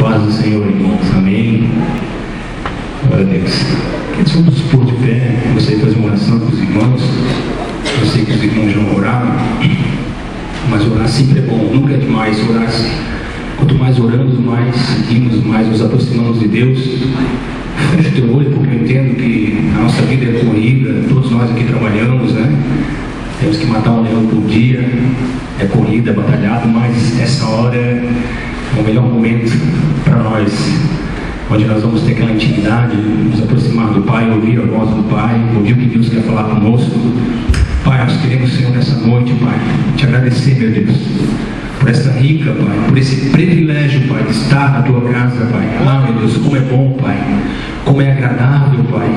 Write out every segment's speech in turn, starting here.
Paz do Senhor, irmãos. Amém. Glória a Deus. Queria vamos pôr de pé. Gostaria de fazer uma oração com os irmãos. Eu sei que os irmãos já oraram, mas orar sempre é bom. Nunca é demais orar. Quanto mais oramos, mais seguimos, mais nos aproximamos de Deus. Feche o teu olho, porque eu entendo que a nossa vida é corrida. Todos nós aqui trabalhamos, né? Temos que matar um leão por dia. É corrida, é batalhado, mas essa hora é o melhor momento para nós, onde nós vamos ter aquela intimidade, nos aproximar do Pai, ouvir a voz do Pai, ouvir o que Deus quer falar conosco. Pai, nós queremos, Senhor, nessa noite, Pai, te agradecer, meu Deus, por essa rica, Pai, por esse privilégio, Pai, de estar na Tua casa, Pai. Ah, meu Deus, como é bom, Pai, como é agradável, Pai,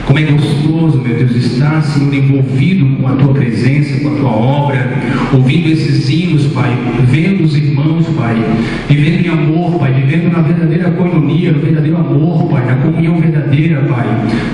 como é gostoso, meu Deus, estar, Senhor, envolvido com a Tua presença, com a Tua obra, ouvindo esses hinos, Pai, vendo os irmãos, Pai, vivendo em amor, Pai, vivendo na verdadeira coinonia, no verdadeiro amor, Pai, na comunhão verdadeira, Pai.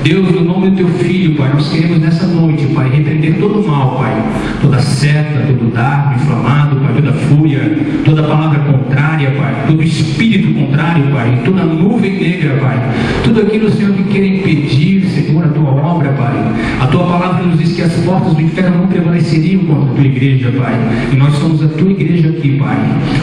Deus, no nome do Teu Filho, Pai, nós queremos nessa noite, Pai, repreender todo o mal, Pai, toda seta, todo dardo inflamado, Pai, toda fúria, toda palavra contrária, Pai, todo espírito contrário, Pai, toda nuvem negra, Pai, tudo aquilo, Senhor, que quer impedir, Senhor, a Tua obra, Pai. A Tua palavra nos diz que as portas do inferno não prevaleceriam contra a Tua igreja, Pai, e nós somos a Tua igreja aqui, Pai.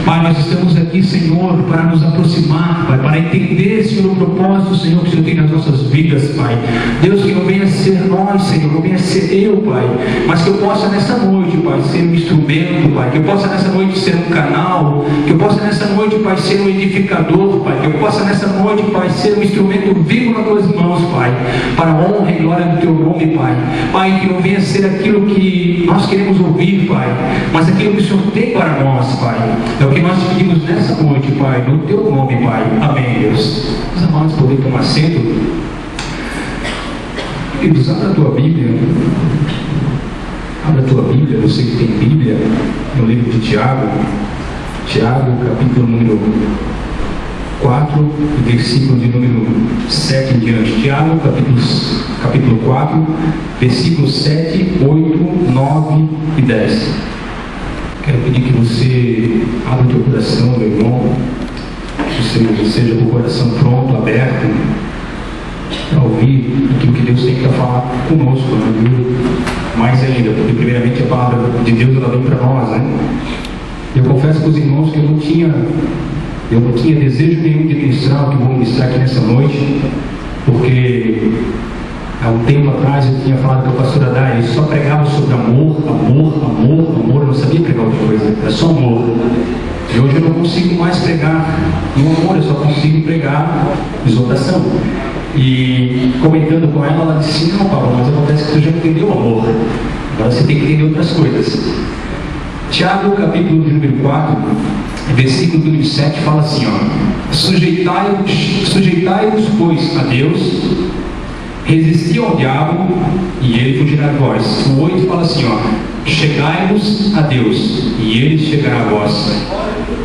Pai, nós estamos aqui, Senhor, para nos aproximar, Pai, para entender, Senhor, o propósito, Senhor, que o Senhor tem nas nossas vidas, Pai. Deus, que não venha ser nós, Senhor, não venha ser eu, Pai, mas que eu possa nessa noite, Pai, ser um instrumento, Pai, que eu possa nessa noite ser um canal, que eu possa nessa noite, Pai, ser um edificador, Pai, que eu possa nessa noite, Pai, ser um instrumento vivo nas Tuas mãos, Pai, para a honra e glória do Teu nome, Pai. Pai, que não venha ser aquilo que nós queremos ouvir, Pai, mas aquilo que o Senhor tem para nós, Pai. É o que nós pedimos nessa noite, Pai, no Teu nome, Pai. Amém, Deus. Os amados podem tomar assento. Queridos, abra a tua Bíblia. Abra a tua Bíblia, você que tem Bíblia, no livro de Tiago. Tiago, capítulo número 4, versículo de número 7 em diante. Tiago, capítulo 4, versículos 7, 8, 9 e 10. Quero pedir que você abra o teu coração, meu irmão, que você seja com o coração pronto, aberto, para ouvir aquilo que Deus tem para falar conosco, né? Mais ainda, porque primeiramente a palavra de Deus ela vem para nós, né? Eu confesso para os irmãos que eu não tinha desejo nenhum de ministrar o que vou ministrar aqui nessa noite, porque há um tempo atrás eu tinha falado com a pastora Dai, ele só pregava sobre amor, eu não sabia pregar outra coisa, era só amor. E hoje eu não consigo mais pregar no amor, eu só consigo pregar exortação. E comentando com ela, ela disse: não, Paulo, mas acontece que tu já entendeu o amor, agora você tem que entender outras coisas. Tiago, capítulo número 4, versículo número 7, fala assim, ó: sujeitai-vos, pois, a Deus, resisti ao diabo, e ele fugirá de vós. O 8 fala assim, ó: chegai-vos a Deus, e ele chegará a vós.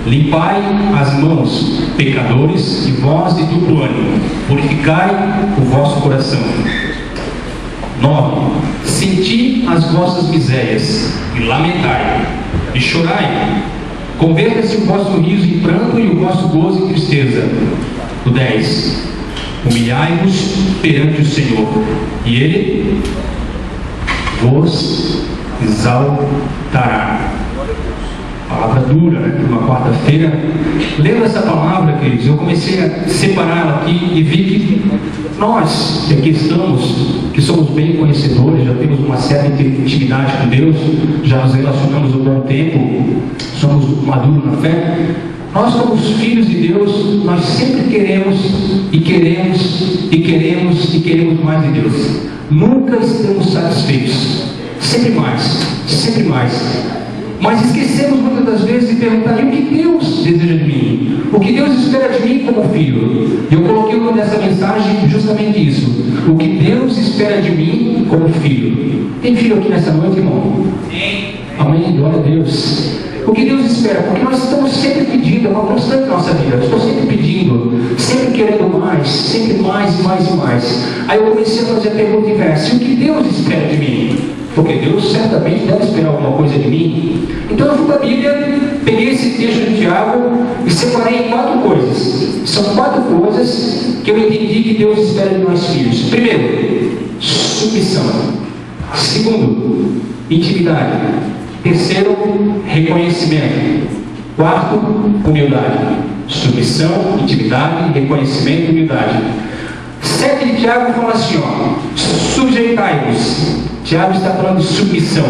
Limpai as mãos, pecadores, e vós de duplo ânimo, purificai o vosso coração. 9. Senti as vossas misérias, e lamentai, e chorai. Converta-se o vosso riso em pranto e o vosso gozo em tristeza. O 10. Humilhai-vos perante o Senhor, e Ele vos exaltará. Palavra dura, né? Uma quarta-feira. Lendo essa palavra, queridos, eu comecei a separar ela aqui e vi que nós, que aqui estamos, que somos bem conhecedores, já temos uma certa intimidade com Deus, já nos relacionamos há um bom tempo, somos maduros na fé. Nós, como os filhos de Deus, nós sempre queremos mais de Deus. Nunca estamos satisfeitos. Sempre mais, sempre mais. Mas esquecemos muitas das vezes de perguntar: e o que Deus deseja de mim? O que Deus espera de mim como filho? Eu coloquei o nome dessa mensagem justamente isso: o que Deus espera de mim como filho. Tem filho aqui nessa noite, irmão? Amém, glória a Deus. O que Deus espera? Porque nós estamos sempre pedindo, é uma constante na nossa vida. Eu estou sempre pedindo, sempre querendo mais, sempre mais e mais e mais. Aí eu comecei a fazer a pergunta inversa: e o que Deus espera de mim? Porque Deus certamente deve esperar alguma coisa de mim. Então eu fui para a Bíblia, peguei esse texto de Tiago Tiago e separei em 4 coisas. São 4 coisas que eu entendi que Deus espera de nós filhos. Primeiro, submissão. Segundo, intimidade. Terceiro, reconhecimento. Quarto, humildade. Submissão, intimidade, reconhecimento e humildade. 7 de Tiago fala assim, sujeitai-vos. Tiago está falando de submissão.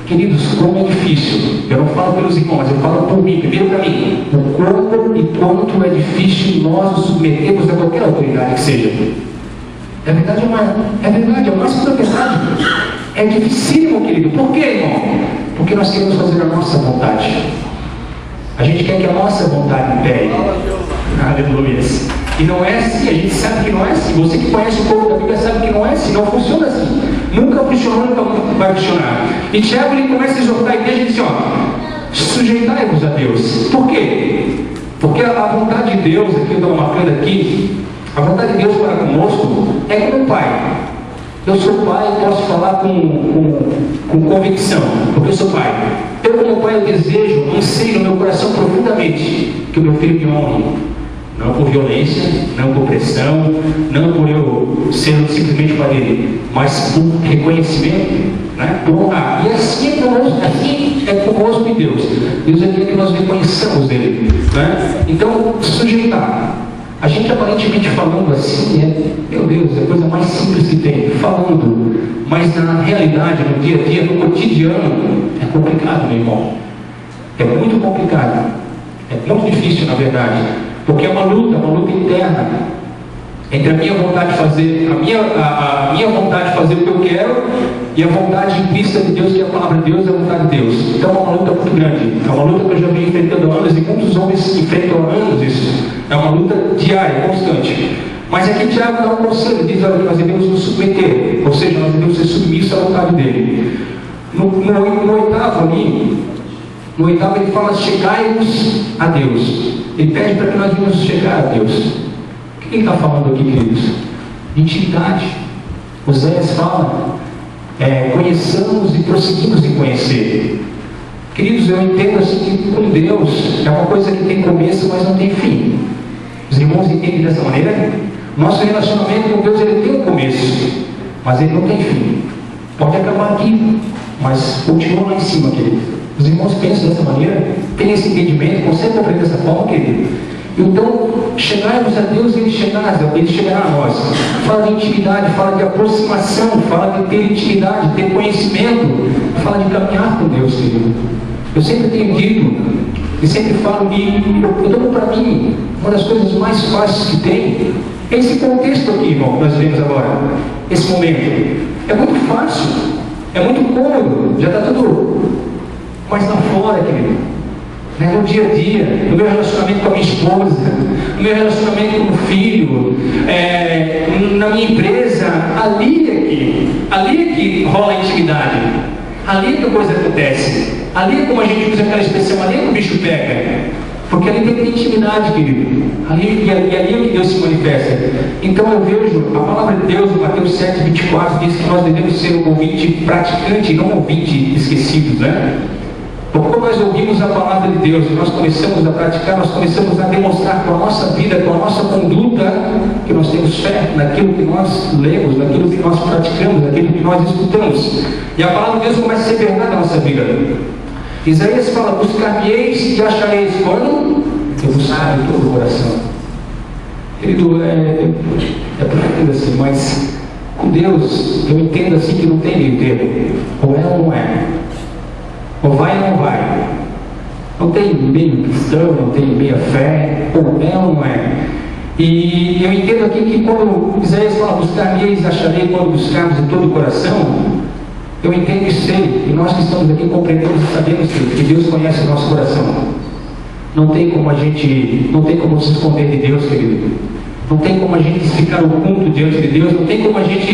Queridos, como é difícil. Eu não falo pelos irmãos, mas eu falo por mim, primeiro para mim. O como e quanto é difícil nós nos submetermos a qualquer autoridade que seja. É verdade, é verdade, é o máximo da verdade. É dificílimo, querido. Por quê, irmão? Porque nós queremos fazer a nossa vontade. A gente quer que a nossa vontade impere. Aleluia. E não é assim, a gente sabe que não é assim. Você que conhece um pouco da Bíblia sabe que não é assim, não funciona assim. Nunca funcionou, nunca vai funcionar. E Tiago ele começa a exortar a igreja e diz assim, sujeitai-vos a Deus. Por quê? Porque a vontade de Deus, aqui eu estou marcando aqui, a vontade de Deus para conosco é como pai. Eu sou pai e posso falar com convicção, porque eu sou pai. Eu como pai eu desejo, anseio no meu coração profundamente que o meu filho me honre. Não por violência, não por pressão, não por eu ser simplesmente para ele, mas por reconhecimento, né? Por honrar. E assim é conosco em Deus. Deus quer que nós reconheçamos Ele, né? Então, sujeitar. A gente aparentemente falando assim, meu Deus, é a coisa mais simples que tem, falando, mas na realidade, no dia a dia, no cotidiano, é complicado, meu irmão. É muito complicado. É muito difícil, na verdade. Porque é uma luta interna entre a minha vontade de fazer, a minha vontade de fazer o que eu quero e a vontade implícita de Deus, que é a palavra de Deus e a vontade de Deus. Então é uma luta muito grande. É uma luta que eu já venho enfrentando há anos e muitos homens enfrentam há anos isso. É uma luta diária, constante. Mas aqui Tiago dá um conselho, diz: olha, nós devemos nos submeter, ou seja, nós devemos ser submissos à vontade dele. No oitavo ali, no oitavo ele fala: chegai-vos a Deus. Ele pede para que nós venhamos chegar a Deus. O que ele está falando aqui, queridos? Intimidade. Oséias fala: conheçamos e prosseguimos em conhecer. Queridos, eu entendo assim que com Deus é uma coisa que tem começo, mas não tem fim. Os irmãos entendem dessa maneira? Nosso relacionamento com Deus ele tem um começo, mas ele não tem fim. Pode acabar aqui, mas continua lá em cima, querido. Os irmãos pensam dessa maneira, têm esse entendimento, conseguem compreender dessa forma, querido? Então, chegarmos a Deus, Ele chegará a nós. Fala de intimidade, fala de aproximação, fala de ter intimidade, ter conhecimento, fala de caminhar com Deus, querido. Eu sempre tenho dito, e sempre falo que eu tomo para mim, uma das coisas mais fáceis que tem, é esse contexto aqui, irmão, que nós vemos agora, esse momento. É muito fácil, é muito cômodo, já está tudo. Mas lá fora, querido, no dia a dia, no meu relacionamento com a minha esposa, no meu relacionamento com o filho, na minha empresa, ali é que rola a intimidade, ali é que a coisa acontece, ali é como a gente usa aquela expressão, ali é que o bicho pega, porque ali tem que ter intimidade, querido, ali é que Deus se manifesta. Então eu vejo, a palavra de Deus, em Mateus 7:24, diz que nós devemos ser um ouvinte praticante e não um ouvinte esquecidos, né? Porque quando nós ouvimos a palavra de Deus e nós começamos a praticar, nós começamos a demonstrar com a nossa vida, com a nossa conduta, que nós temos fé naquilo que nós lemos, naquilo que nós praticamos, naquilo que nós escutamos. E a palavra de Deus começa a ser verdade na nossa vida. Isaías fala: buscar-me-eis e achareis quando? Eu buscar de todo o coração. Querido, é profundo assim, mas com Deus eu entendo assim que não tem meio termo. Ou é ou não é. Ou vai ou não vai. Não tem meio cristão, não tem meia fé, ou é ou não é. E eu entendo aqui que quando Isaías fala: buscar-me-eis, acharei quando buscarmos de todo o coração, eu entendo e sei, e nós que estamos aqui compreendemos e sabemos que Deus conhece o nosso coração. Não tem como se esconder de Deus, querido. Não tem como a gente ficar oculto diante de Deus, não tem como a gente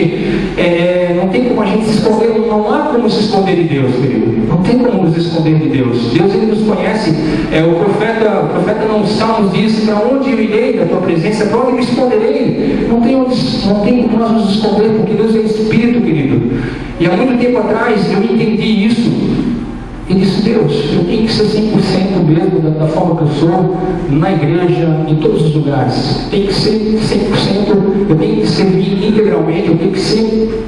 se esconder, não há como se esconder de Deus, querido. Não tem como nos esconder de Deus. Deus, Ele nos conhece. O profeta não Salmos diz: para onde eu irei da tua presença, para onde me esconderei? Não tem como nós nos esconder, porque Deus é Espírito, querido. E há muito tempo atrás eu entendi isso. E disse: Deus, eu tenho que ser 100% mesmo da forma que eu sou, na igreja, em todos os lugares. Tem que ser 100%, eu tenho que servir integralmente, eu tenho que ser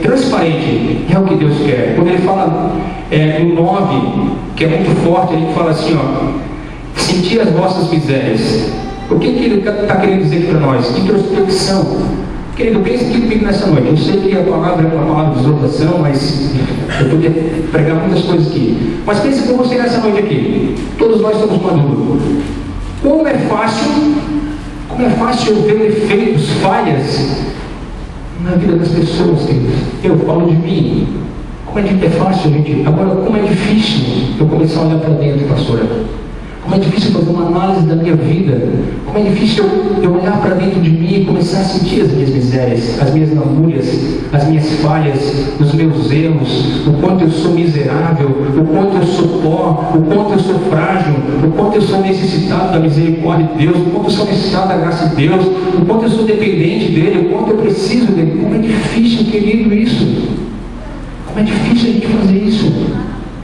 transparente. É o que Deus quer. Quando ele fala no 9, que é muito forte, ele fala assim, sentir as vossas misérias. O que ele está querendo dizer aqui para nós? Introspecção. Querido, pense aqui comigo nessa noite. Eu sei que a palavra é uma palavra de exortação, mas eu podia pregar muitas coisas aqui. Mas pense com você nessa noite aqui. Todos nós somos maduros. Como é fácil eu ver defeitos, falhas na vida das pessoas, queridos. Eu falo de mim. Como é fácil, gente. Agora, como é difícil eu começar a olhar para dentro, pastora. Como é difícil fazer uma análise da minha vida. Como é difícil eu olhar para dentro de mim e começar a sentir as minhas misérias, as minhas lamúrias, as minhas falhas, os meus erros, o quanto eu sou miserável, o quanto eu sou pó, o quanto eu sou frágil, o quanto eu sou necessitado da misericórdia de Deus, o quanto eu sou necessitado da graça de Deus, o quanto eu sou dependente dEle, o quanto eu preciso dEle. Como é difícil, querido, isso. Como é difícil a gente fazer isso.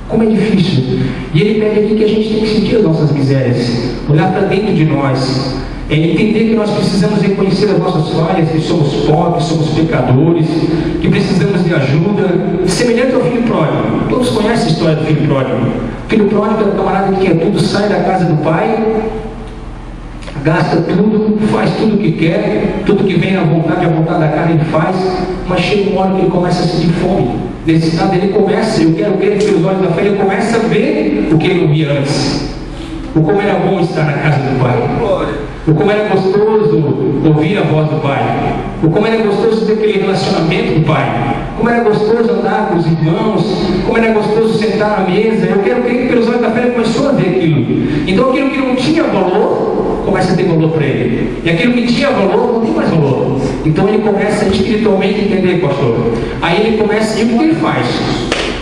Como é difícil. E ele pede aqui que a gente tem que sentir as nossas misérias, olhar para dentro de nós, entender que nós precisamos reconhecer as nossas falhas, que somos pobres, somos pecadores, que precisamos de ajuda, semelhante ao filho pródigo. Todos conhecem a história do filho pródigo. O filho pródigo era o camarada que quer tudo, sai da casa do pai, gasta tudo, faz tudo o que quer, tudo que vem à vontade da carne ele faz, mas chega uma hora que ele começa a sentir fome. Necessidade, ele começa, eu quero ver pelos olhos da fé, ele começa a ver o que ele não via antes. O como era bom estar na casa do Pai. O como era gostoso ouvir a voz do Pai. O como era gostoso ter aquele relacionamento com o Pai. Como era gostoso andar com os irmãos. Como era gostoso sentar na mesa. Eu quero crer que pelos olhos da fé ele começou a ver aquilo. Então aquilo que não tinha valor, começa a ter valor para ele. E aquilo que tinha valor, não tem mais valor. Então ele começa a espiritualmente entender, pastor. Aí ele começa, e o que ele faz?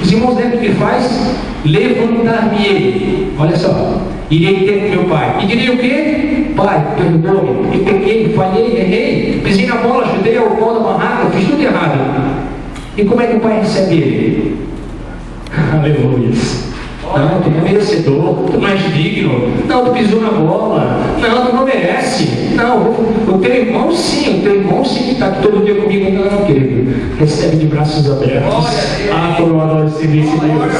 Os irmãos lembram o que ele faz? Levantar-me. Olha só. Irei ter com meu pai. E direi o quê? Pai, perdoe-me. Eu pequei, falhei, errei. Pisei na bola, chutei ao pau da barraca, fiz tudo errado. E como é que o pai recebe ele? Aleluia. Não, tu não é merecedor, tu não és digno. Não, tu pisou na bola. Não, tu não merece. Não, o teu irmão sim que está aqui todo dia comigo. Não, querido. Recebe de braços abertos. Como eu adoro servir esse Deus.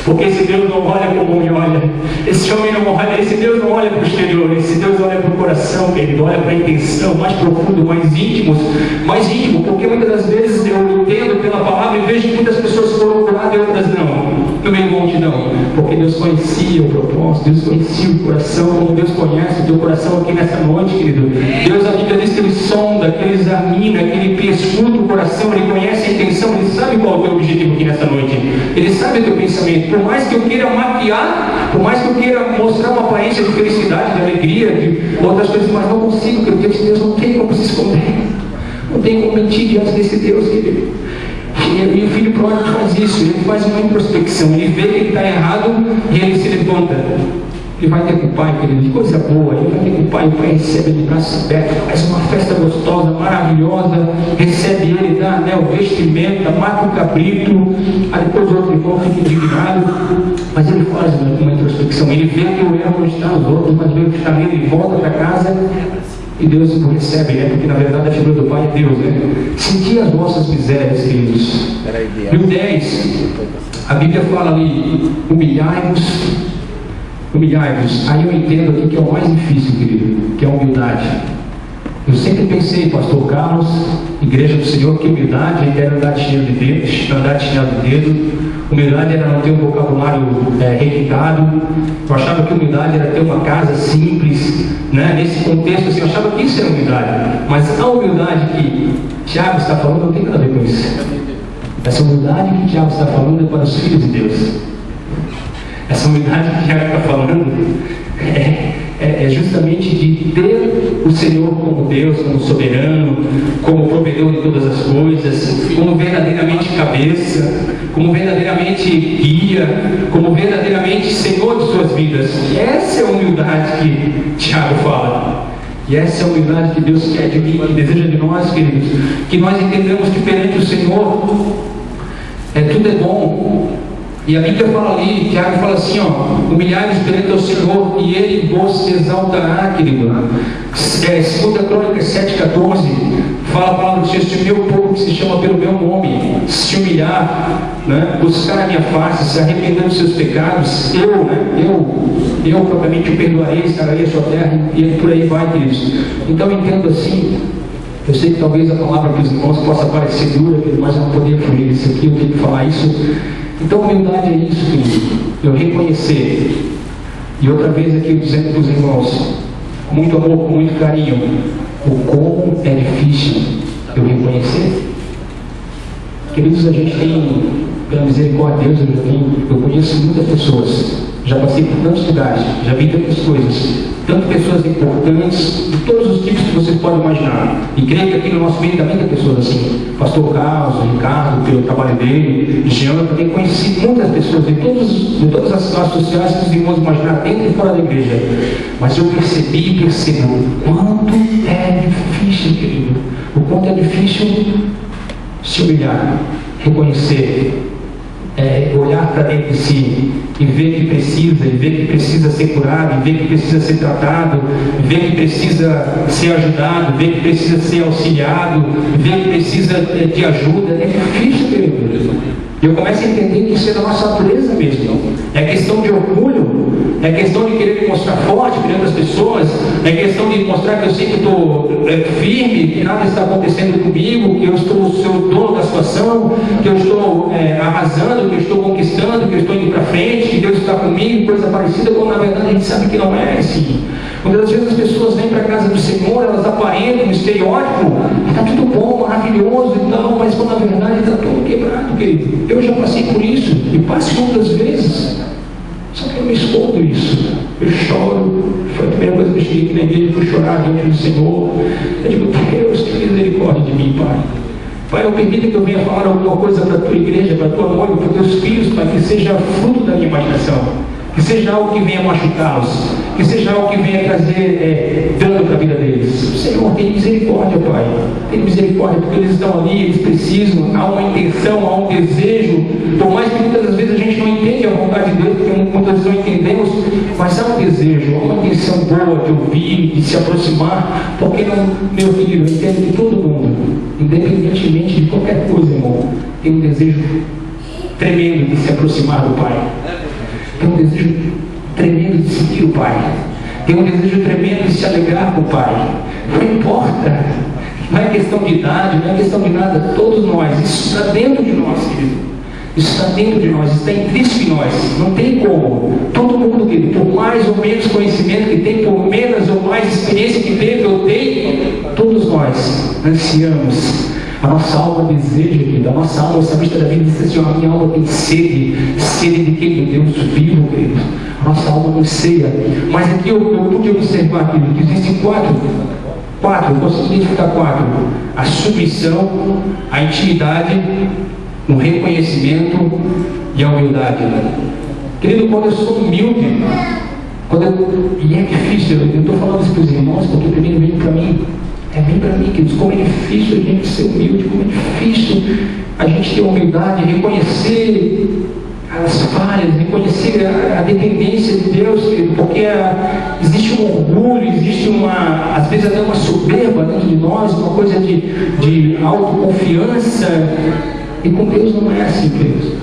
Porque esse Deus não olha como me olha. Esse homem não olha, esse Deus não olha para o exterior. Esse Deus olha para o coração, querido. Olha para a intenção mais profundo, mais íntimo. Porque muitas das vezes eu entendo pela palavra e vejo que muitas pessoas foram curadas e outras não. No meio da multidão. Porque Deus conhecia o propósito, Deus conhecia o coração, como Deus conhece o teu coração aqui nessa noite, querido. Deus, a Bíblia diz que Ele sonda, que Ele examina, que Ele escuta o coração, Ele conhece a intenção, Ele sabe qual é o teu objetivo aqui nessa noite. Ele sabe o teu pensamento. Por mais que eu queira maquiar, por mais que eu queira mostrar uma aparência de felicidade, de alegria, de outras coisas, mas não consigo, porque Deus não tem como se esconder. Não tem como mentir diante desse Deus, querido. E o filho pródigo faz isso, ele faz uma introspecção, ele vê que ele está errado e ele se levanta. Ele vai ter com o pai, querido, que coisa boa, ele vai ter com o pai recebe de braços abertos, faz uma festa gostosa, maravilhosa, recebe ele, dá o vestimenta, mata o cabrito, aí depois o outro irmão fica indignado, mas ele faz uma introspecção, ele vê que o erro não está nos outros, mas o erro está nele, ele volta para casa. E Deus o recebe, porque na verdade a figura do Pai é Deus, Sentir as vossas misérias, queridos. E o 10, a Bíblia fala ali, humilhai-vos. Aí eu entendo aqui que é o mais difícil, querido, que é a humildade. Eu sempre pensei, pastor Carlos, igreja do Senhor, que humildade era andar chinelo de dedo, humildade era não ter um vocabulário requintado. Eu achava que humildade era ter uma casa simples, nesse contexto, assim, eu achava que isso era humildade. Mas a humildade que Tiago está falando não tem nada a ver com isso. Essa humildade que Tiago está falando é para os filhos de Deus. Essa humildade que Tiago está falando é justamente de ter o Senhor como Deus, como soberano, como provedor de todas as coisas, como verdadeiramente cabeça, como verdadeiramente guia, como verdadeiramente Senhor de suas vidas. E essa é a humildade que Tiago fala. E essa é a humildade que Deus quer de mim, que deseja de nós, queridos, que nós entendamos que perante o Senhor tudo é bom. E a Bíblia fala ali, Tiago fala assim, ó, humilhai-vos perante ao Senhor e Ele vos exaltará, querido. 2 Crônicas 7,14 fala a palavra de Deus: se o meu povo que se chama pelo meu nome se humilhar, né, buscar a minha face, se arrepender dos seus pecados, eu propriamente o perdoarei, sararei a sua terra, e por aí vai, queridos. Então eu entendo assim, eu sei que talvez a palavra para os irmãos possa parecer dura, mas eu não poderia fugir disso aqui, eu tenho que falar isso. Então, humildade é isso, querido. Eu reconhecer. E outra vez aqui, dizendo para os irmãos, com muito amor, com muito carinho, o como é difícil eu reconhecer. Queridos, a gente tem, pela misericórdia de Deus, eu conheço muitas pessoas, já passei por tantos lugares, já vi tantas coisas, tantas pessoas importantes, de todos os tipos que vocês podem imaginar. E creio que aqui no nosso meio também tem pessoas assim. Pastor Carlos, Ricardo, pelo trabalho dele, Jean, também conheci muitas pessoas de todas as classes sociais que os irmãos imaginar dentro e fora da igreja. Mas eu percebi e percebo o quanto é difícil, querido. O quanto é difícil se humilhar, reconhecer, olhar para dentro de si e ver que precisa, e ver que precisa ser curado, e ver que precisa ser tratado, e ver que precisa ser ajudado, ver que precisa ser auxiliado, e ver que precisa de ajuda. É difícil, querido. Eu começo a entender que isso é da nossa natureza mesmo. É questão de orgulho, é questão de querer me mostrar forte perante as pessoas, é questão de mostrar que eu sempre estou firme, que nada está acontecendo comigo, que eu estou o seu dono da situação, que eu estou arrasando, que eu estou conquistando, que eu estou indo para frente, que Deus está comigo, coisa parecida, quando na verdade a gente sabe que não é assim. Muitas vezes as pessoas vêm para a casa do Senhor, elas aparentam um estereótipo, está tudo bom, maravilhoso e tal, mas quando na verdade está tudo quebrado, querido. Eu já passei por isso, e passo muitas vezes, só que eu não escondo isso. Eu choro. Foi a primeira coisa que eu cheguei aqui na igreja, fui chorar diante do Senhor. Eu digo: Deus, tem misericórdia de mim, Pai. Pai, não permita que eu venha falar alguma coisa para a tua igreja, para a tua noiva, para os teus filhos, Pai, que seja fruto da minha imaginação. Que seja algo que venha machucá-los, que seja algo que venha trazer dano para a vida deles. Senhor, tem misericórdia, Pai. Tem misericórdia, porque eles estão ali, eles precisam, há uma intenção, há um desejo. Por mais que muitas das vezes a gente não entende a vontade de Deus, porque muitas vezes não entendemos, mas há um desejo, há uma intenção boa de ouvir, de se aproximar, porque não, meu filho, eu entendo que todo mundo, independentemente de qualquer coisa, irmão, tem um desejo tremendo de se aproximar do Pai. Tem um desejo tremendo de seguir o Pai. Tem um desejo tremendo de se alegrar com o Pai. Não importa. Não é questão de idade, não é questão de nada. Todos nós. Isso está dentro de nós, querido. Isso está dentro de nós. Está intrínseco em nós. Não tem como. Todo mundo, querido, por mais ou menos conhecimento que tem, por menos ou mais experiência que teve ou tem, todos nós ansiamos. A nossa alma deseja, querido. A nossa alma, o salmista Davi disse assim: a minha alma tem sede de quem? Deus vivo, querido. A nossa alma anseia. Mas aqui eu pude observar, querido, que existem quatro, eu posso identificar quatro: a submissão, a intimidade, o reconhecimento e a humildade. Querido, quando eu sou humilde, e é difícil, eu estou falando isso para os irmãos, porque primeiro vem para mim. É bem para mim, queridos, como é difícil a gente ser humilde, como é difícil a gente ter humildade, reconhecer as falhas, reconhecer a dependência de Deus, querido, porque existe um orgulho, existe às vezes até uma soberba dentro de nós, uma coisa de autoconfiança, e com Deus não é assim, queridos.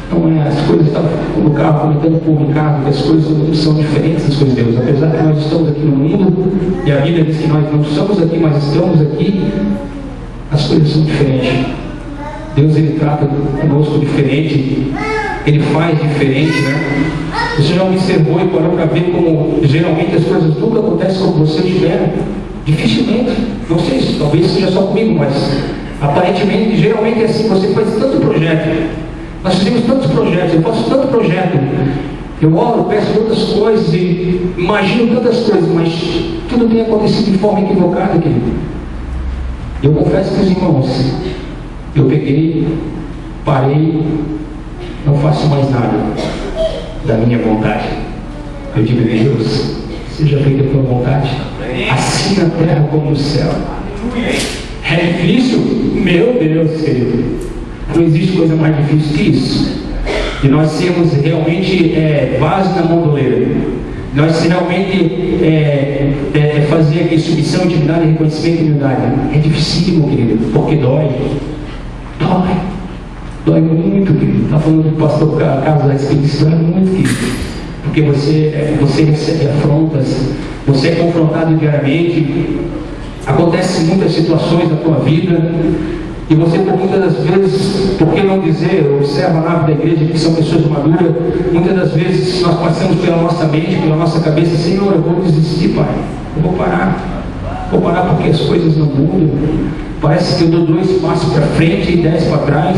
Não é, as coisas estão no carro, comentando com o Ricardo, que as coisas não são diferentes das coisas de Deus. Apesar que nós estamos aqui no mundo, e a Bíblia diz que nós não somos aqui, mas estamos aqui, as coisas são diferentes. Deus, Ele trata conosco diferente, Ele faz diferente, né? Você já observou e parou para ver como geralmente as coisas nunca acontecem como você espera? Dificilmente. Não sei se talvez seja só comigo, mas aparentemente, geralmente é assim. Você faz tanto projeto. Nós fizemos tantos projetos, eu faço tanto projeto, eu oro, peço tantas coisas e imagino tantas coisas, mas tudo tem acontecido de forma equivocada, querido. Eu confesso para os irmãos, eu peguei, parei, não faço mais nada da minha vontade. Eu digo: Deus, seja feita a tua vontade, assim na terra como no céu. É difícil? Meu Deus, querido. Não existe coisa mais difícil que isso. de nós sermos realmente vasos na mão do oleiro, nós realmente fazer aqui submissão, intimidade, reconhecimento e humildade. É dificílimo, querido, porque dói muito, querido. Está falando do pastor Carlos a respeito disso, dói muito, querido, porque você recebe afrontas, você é confrontado diariamente, acontecem muitas situações na tua vida, e você, por muitas das vezes, por que não dizer, observa na vida da igreja que são pessoas maduras, muitas das vezes nós passamos pela nossa mente, pela nossa cabeça: Senhor, eu vou desistir, Pai, eu vou parar porque as coisas não mudam, parece que eu dou 2 passos para frente e 10 para trás,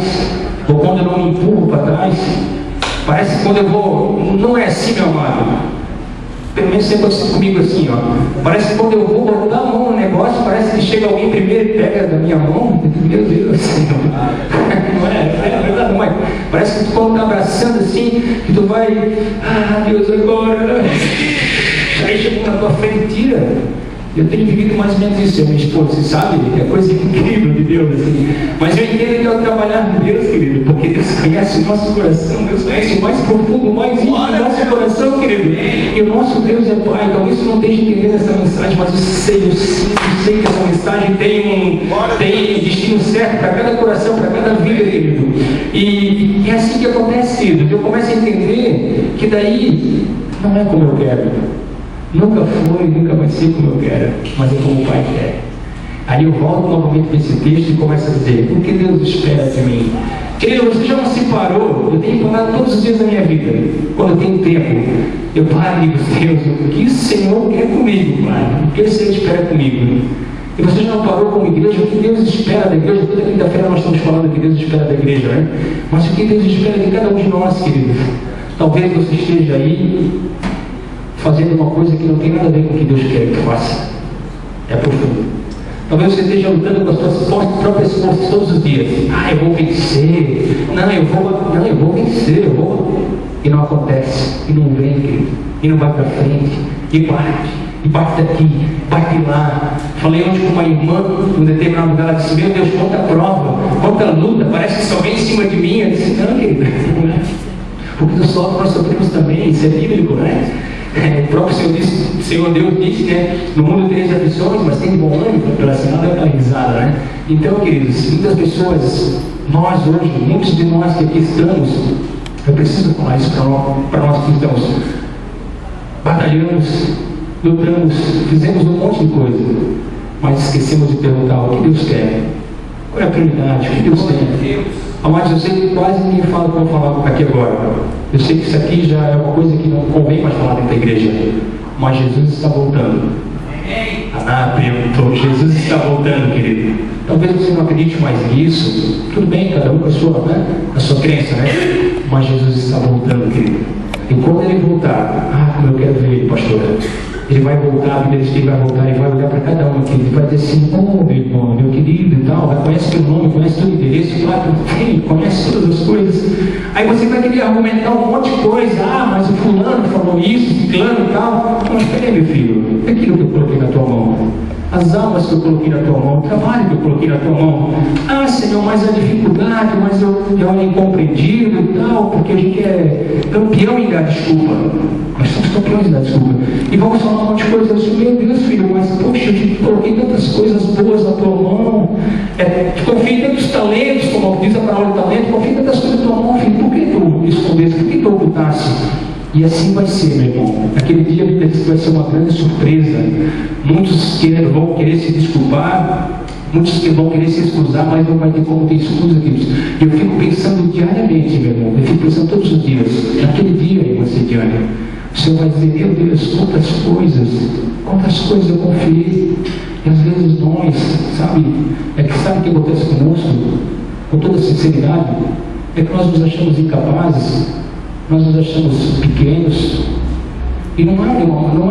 ou quando eu não me empurro para trás, parece que quando eu vou, não é assim, meu amado. Pelo menos sempre assim comigo assim, ó. Parece que quando eu vou botar a mão no negócio, parece que chega alguém primeiro e pega da minha mão. Meu Deus, Senhor. Não é verdade, não é? Parece que tu quando tá abraçando assim, que tu vai, Deus, agora. Aí chega na tua frente e tira. Eu tenho vivido mais ou menos isso, minha esposa, você sabe? É coisa incrível de Deus, assim. Mas eu entendo que é o trabalhar de Deus, querido, porque Deus conhece o nosso coração, Deus conhece o mais profundo, o mais íntimo do nosso coração, querido. E o nosso Deus é Pai. Talvez você não esteja entendendo essa mensagem, mas eu sei que essa mensagem tem destino certo para cada coração, para cada vida, querido. E é assim que acontece, querido. Eu começo a entender que daí não é como eu quero. Nunca foi, nunca vai ser como eu quero, mas é como o Pai quer. Aí eu volto novamente para esse texto e começo a dizer: o que Deus espera de mim? Querido, você já não se parou? Eu tenho parado todos os dias da minha vida. Quando eu tenho tempo, eu paro e digo: Deus, o que o Senhor quer comigo, Pai? O que o Senhor espera comigo? E você já não parou como igreja? O que Deus espera da igreja? Toda quinta-feira nós estamos falando o que Deus espera da igreja, né? Mas o que Deus espera de cada um de nós, querido? Talvez você esteja aí fazendo uma coisa que não tem nada a ver com o que Deus quer que faça. É profundo. Talvez você esteja lutando com as suas próprias forças todos os dias. Eu vou vencer. Eu vou vencer. E não acontece. E não vem, querido. E não vai para frente. E parte daqui, parte lá. Falei ontem com uma irmã, num determinado lugar, ela disse: meu Deus, quanta prova, quanta luta, parece que só vem em cima de mim. Eu disse: não, querido, não é. Porque do sofre nós sofremos também, isso é bíblico, né? O próprio Senhor Deus disse, né? No mundo tereis aflições, mas tem de bom ânimo, pela semana daquela risada, né? Então, queridos, muitas pessoas, nós hoje, muitos de nós que aqui estamos, eu preciso falar isso para nós que estamos, batalhamos, lutamos, fizemos um monte de coisa, mas esquecemos de perguntar o que Deus quer, qual é a prioridade, o que Deus tem. Mas eu sei que quase ninguém fala o que eu vou falar aqui agora. Eu sei que isso aqui já é uma coisa que não convém mais falar dentro da igreja. Mas Jesus está voltando. Jesus está voltando, querido. Talvez você não acredite mais nisso. Tudo bem, cada um com a sua crença, né? Mas Jesus está voltando, querido. E quando ele voltar, como eu quero ver ele, pastor. Ele vai voltar, a Bíblia diz que ele vai voltar e vai olhar para cada um aqui. Ele vai dizer assim: meu irmão, meu querido e tal, conhece teu nome, conhece teu endereço, claro, conhece todas as coisas. Aí você vai querer argumentar um monte de coisa. Mas o fulano falou isso, ciclano e tal. Mas peraí, meu filho, é aquilo que eu coloquei na tua mão. As almas que eu coloquei na tua mão, o trabalho que eu coloquei na tua mão. Senhor, mas a dificuldade, mas eu é incompreendido e tal, porque a gente é campeão em dar desculpa. Nós somos campeões em dar desculpa. E vamos falar um monte de coisas assim: meu Deus, filho, mas poxa, eu te coloquei tantas coisas boas na tua mão. Confia em tantos talentos, como diz a palavra do talento, confia em tantas coisas na tua mão, filho. Por que tu escondeste? Por que tu ocultaste? E assim vai ser, meu irmão. Naquele dia a Bíblia diz que vai ser uma grande surpresa. Muitos vão querer se desculpar, muitos que vão querer se excusar, mas não vai ter como ter excusa, queridos. E eu fico pensando diariamente, meu irmão. Eu fico pensando todos os dias. Naquele dia aí vai ser diário. O Senhor vai dizer: meu Deus, quantas coisas eu confiei. E às vezes nós, sabe o que acontece conosco? Com toda sinceridade, é que nós nos achamos incapazes. Nós nos achamos pequenos. E não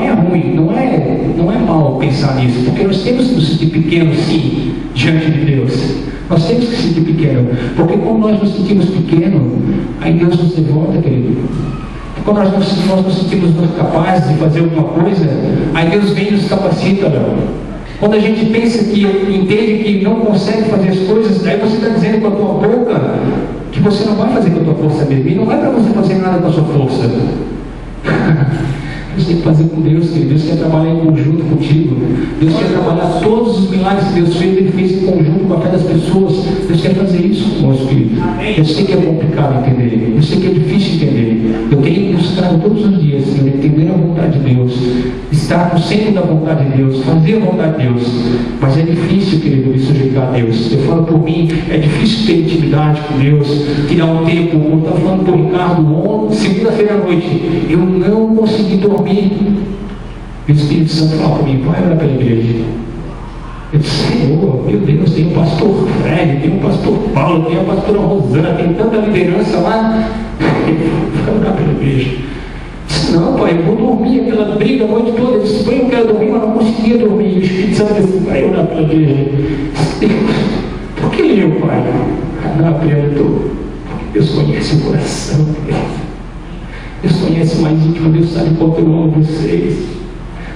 é ruim, não é mal pensar nisso, porque nós temos que nos sentir pequenos, sim, diante de Deus. Nós temos que nos sentir pequenos, porque quando nós nos sentimos pequenos, aí Deus nos devolta, querido. Quando nós nos sentimos capazes de fazer alguma coisa, aí Deus vem e nos capacita, meu. Quando a gente pensa que entende que não consegue fazer as coisas, aí você está dizendo com a tua boca que você não vai fazer com a tua força mesmo, e não é para você fazer nada com a sua força. Você tem que fazer com Deus, querido. Deus quer trabalhar em conjunto contigo. Deus quer trabalhar todos os milagres que Deus fez, Ele fez em conjunto com a fé das pessoas. Deus quer fazer isso conosco, querido. Eu sei que é complicado entender, eu sei que é difícil entender. Eu tenho buscado todos os dias, Senhor, entender a vontade de Deus, estar no centro da vontade de Deus, fazer a vontade de Deus. Mas é difícil, querido, me sujeitar a Deus. Eu falo por mim, é difícil ter intimidade com Deus, tirar um tempo. Como eu estava falando por Ricardo, segunda-feira à noite, eu não consegui dormir. E o Espírito Santo falou para mim: vai orar pela igreja. Eu disse: Senhor, meu Deus, tem o pastor Fred, tem o pastor Paulo, tem a pastora Rosana, tem tanta liderança lá. Vai orar pela igreja. Eu disse: não, pai, eu vou dormir. Aquela briga a noite toda. Eu disse: pai, eu quero dormir, mas não conseguia dormir. E o Espírito Santo disse: vai orar pela igreja. Deus, por que eu, pai? Não aperto, porque Deus conhece o coração. Deus conhece mais íntimo, Deus sabe quanto eu amo vocês.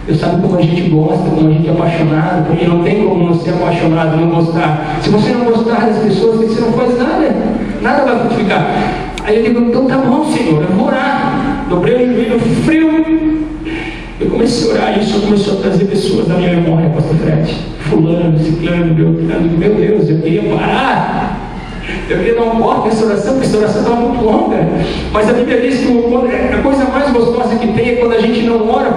Deus sabe como a gente gosta, como a gente é apaixonado, porque não tem como não ser apaixonado, não gostar. Se você não gostar das pessoas, você não faz nada, nada vai frutificar. Aí eu digo: então tá bom, Senhor, eu vou orar. Dobrei o joelho, frio. Eu comecei a orar e isso começou a trazer pessoas da minha memória, pastor Fred. Fulano, ciclano, meu Deus, eu queria parar. Eu queria dar um corte nessa oração, porque essa oração estava muito longa. Mas a Bíblia diz que a coisa mais gostosa que tem é quando a gente não ora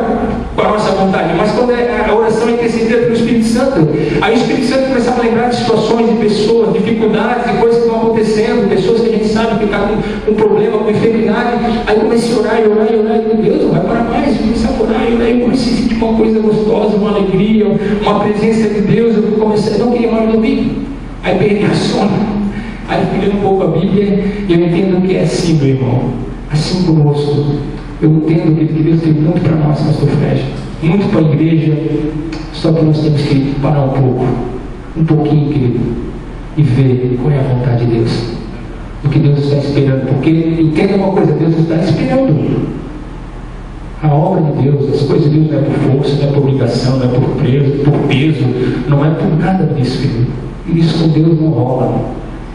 com a nossa vontade, mas quando a oração é intercedida pelo Espírito Santo. Aí o Espírito Santo começava a lembrar de situações, de pessoas, dificuldades, de coisas que estão acontecendo, pessoas que a gente sabe que está com problema, com enfermidade. Aí comecei a orar, e meu Deus, não vai parar mais. Eu comecei a orar, e aí eu comecei a sentir uma coisa gostosa, uma alegria, uma presença de Deus. Eu não queria mais dormir. Aí perdi a sono. Aí eu fui lendo um pouco a Bíblia e eu entendo que é assim, meu irmão, assim conosco. Eu entendo que Deus tem muito para nós, pastor Fred, muito para a igreja, só que nós temos que parar um pouquinho, querido, e ver qual é a vontade de Deus, o que Deus está esperando. Porque entenda uma coisa: Deus está esperando. A obra de Deus, as coisas de Deus não é por força, não é por obrigação, não é por peso, não é por nada disso, querido. Isso com Deus não rola.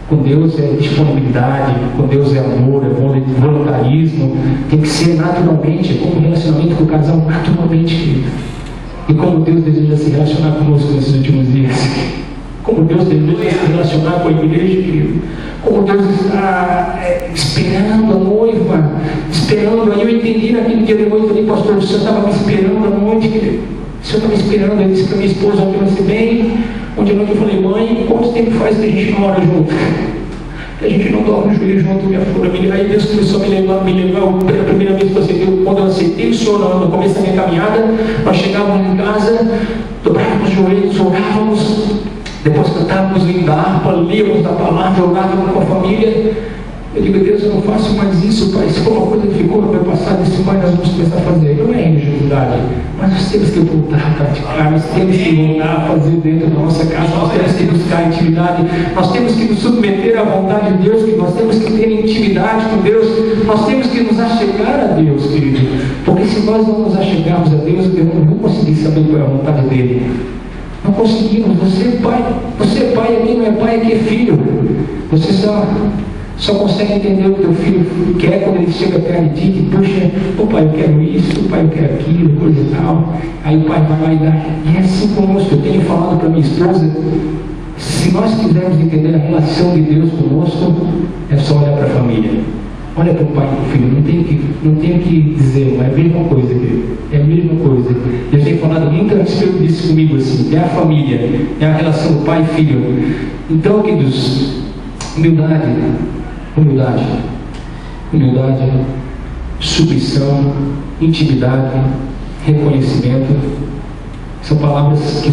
Com Deus é disponibilidade, com Deus é amor, é voluntarismo. Tem que ser naturalmente, como um relacionamento com o casal, naturalmente, querido. E como Deus deseja se relacionar conosco nesses últimos dias. Como Deus deseja se relacionar com a igreja, querido. Como Deus está esperando a noiva, esperando. Aí eu entendi naquele dia de noite ali, pastor, o Senhor estava me esperando à noite, querido. O Senhor estava me esperando. Ele disse para minha esposa: ontem vai ser bem. Ontem à noite eu falei: mãe, quanto tempo faz que a gente não ora junto? Que a gente não dobra o joelho junto, minha filha. Aí Deus começou a me levar. A primeira vez que eu aceitei, quando eu aceitei o Senhor no começo da minha caminhada, nós chegávamos em casa, dobrávamos os joelhos, orávamos, depois cantávamos linda harpa, líamos da palavra, orávamos com a família. Eu digo: Deus, eu não faço mais isso, pai. Se for uma coisa que ficou no meu passado, isso mais nós vamos começar a fazer. Não é religiosidade, mas nós temos que voltar a praticar, nós temos que voltar a fazer dentro da nossa casa, nós temos que buscar intimidade, nós temos que nos submeter à vontade de Deus, nós temos que ter intimidade com Deus, nós temos que nos achegar a Deus, querido. Porque se nós não nos achegarmos a Deus, eu não vou conseguir saber qual é a vontade dele. Não conseguimos. Você é pai aqui, não é pai aqui, é filho. Você só consegue entender o que teu filho quer quando ele chega perto de ti, que puxa: ô pai, eu quero isso, ô pai, eu quero aquilo, coisa e tal. Aí o pai vai lá e dá. E é assim conosco. Eu tenho falado para minha esposa: se nós quisermos entender a relação de Deus conosco, é só olhar para a família. Olha para o pai e para o filho. Não tenho que dizer, mas é a mesma coisa, querido. É a mesma coisa. Eu tenho falado muito antes que eu disse comigo assim: é a família, é a relação do pai e filho. Então, queridos, humildade, submissão, intimidade, reconhecimento, são palavras que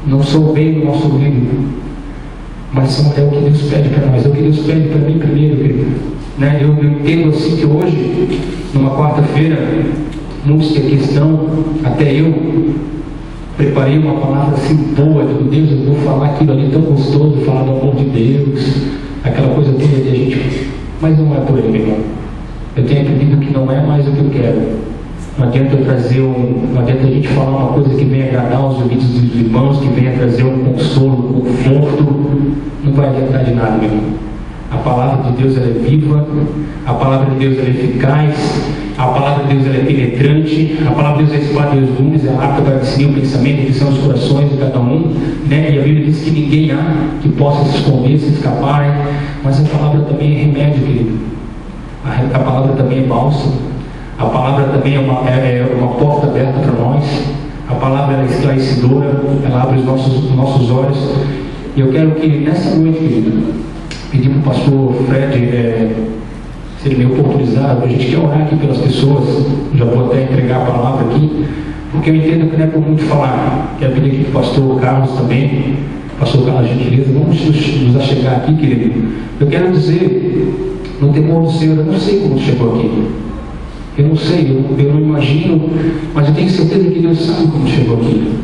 não soam bem no nosso ouvido, mas é o que Deus pede para nós, é o que Deus pede para mim primeiro, querido. Né? Eu entendo assim que hoje, numa quarta-feira, muitos têm questão, até eu preparei uma palavra assim boa, de Deus, eu vou falar aquilo ali tão gostoso, falar do amor de Deus, aquela coisa toda de a gente, mas não é por aí, meu irmão. Eu tenho aprendido que não é mais o que eu quero. Não adianta não adianta a gente falar uma coisa que venha agradar os ouvidos dos irmãos, que venha trazer um consolo, um conforto, não vai adiantar de nada, meu irmão. A palavra de Deus ela é viva, a palavra de Deus ela é eficaz, a palavra de Deus ela é penetrante, a palavra de Deus é espada de dois gumes, é apta para discernir o pensamento, que são os corações de cada um, né? E a Bíblia diz que ninguém há que possa se esconder, se escapar, mas a palavra também é remédio, querido. A palavra também é bálsamo, a palavra também é uma porta aberta para nós, a palavra ela é esclarecedora, ela abre os nossos olhos. E eu quero que nessa noite, querido, pedir para o pastor Fred, se ele me oportunizar, a gente quer orar aqui pelas pessoas, já vou até entregar a palavra aqui, porque eu entendo que não é por muito falar. Quero pedir aqui para o pastor Carlos também, pastor Carlos, gentileza, vamos nos achegar aqui, querido. Eu quero dizer, no temor do Senhor, eu não sei como chegou aqui, eu não sei, eu não imagino, mas eu tenho certeza que Deus sabe como chegou aqui.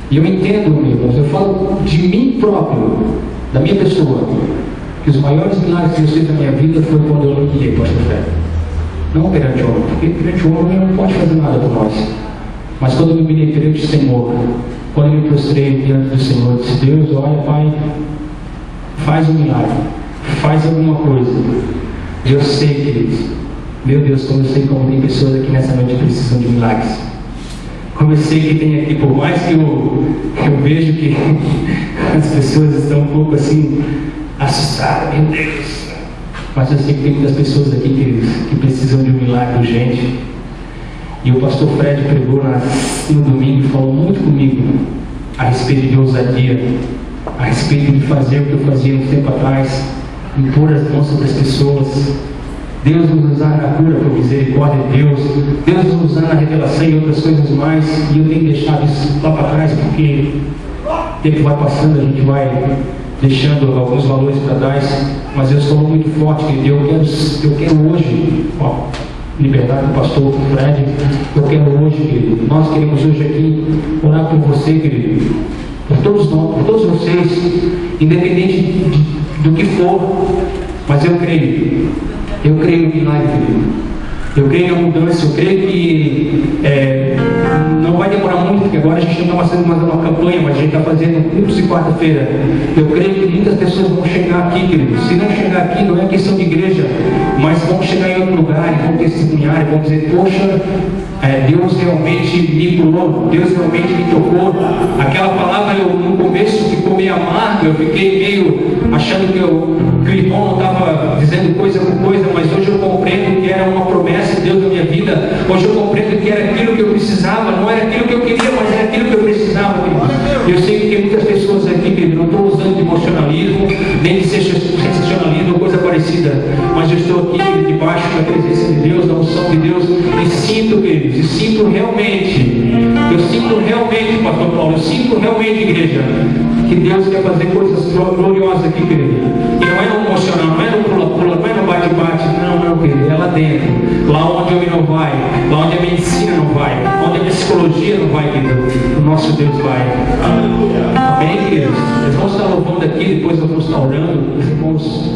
E eu entendo, meus irmãos, eu falo de mim próprio, da minha pessoa, que os maiores milagres que eu fiz na minha vida foi quando eu não guiei, pastor Fred. Não perante o homem, porque perante o homem não pode fazer nada por nós. Mas quando eu me humilhei perante o Senhor, quando eu me prostrei diante do Senhor, eu disse: Deus, olha, Pai, faz um milagre, faz alguma coisa. E eu sei, queridos, meu Deus, como eu sei como tem pessoas aqui nessa noite que precisam de milagres. Como eu sei que tem aqui, por mais que eu vejo que as pessoas estão um pouco assim, assustadas, meu Deus. Mas eu sei que tem muitas pessoas aqui, queridos, que precisam de um milagre urgente. E o pastor Fred pregou no domingo e falou muito comigo a respeito de ousadia, a respeito de fazer o que eu fazia um tempo atrás, impor as mãos sobre as pessoas. Deus nos usar na cura por misericórdia de Deus, Deus nos usar na revelação e outras coisas mais, e eu tenho deixado isso lá para trás, porque o tempo vai passando, a gente vai deixando alguns valores para trás, mas Deus falou muito forte que eu quero hoje, liberdade do pastor Fred, eu quero hoje, querido, nós queremos hoje aqui orar por você, querido, por todos nós, por todos vocês, independente do que for, mas eu creio no milagre, querido. Eu creio na mudança, eu creio que não vai demorar muito, porque agora a gente não está fazendo mais uma campanha, mas a gente está fazendo cultos de quarta-feira. Eu creio que muitas pessoas vão chegar aqui, querido. Se não chegar aqui, não é questão de igreja, mas vão chegar em outro lugar e vão testemunhar, e vão dizer: poxa, Deus realmente me curou, Deus realmente me tocou. Aquela palavra no começo ficou meio amarga, eu fiquei meio achando que o irmão não estava dizendo coisa por coisa, mas hoje eu compreendo que era uma promessa de Deus na minha vida. Hoje eu compreendo que era aquilo que eu precisava, não era aquilo que eu queria, mas era aquilo que eu precisava, querido. Eu sei que tem muitas pessoas aqui, querido, não estou usando de emocionalismo, nem de sensacionalismo ou coisa parecida, mas eu estou aqui, querido, debaixo da presença de Deus, da unção de Deus, e sinto, queridos, e sinto realmente, pastor Paulo, eu sinto realmente, igreja, que Deus quer fazer coisas gloriosas aqui, querido. E não é no emocional, não é no pula-pula, não é no bate-bate, não, querido, é lá dentro, lá onde o homem não vai, lá onde a medicina não vai, onde a psicologia não vai, querido, o nosso Deus vai. Amém, queridos? Nós vamos estar louvando aqui, depois nós vamos estar orando, os irmãos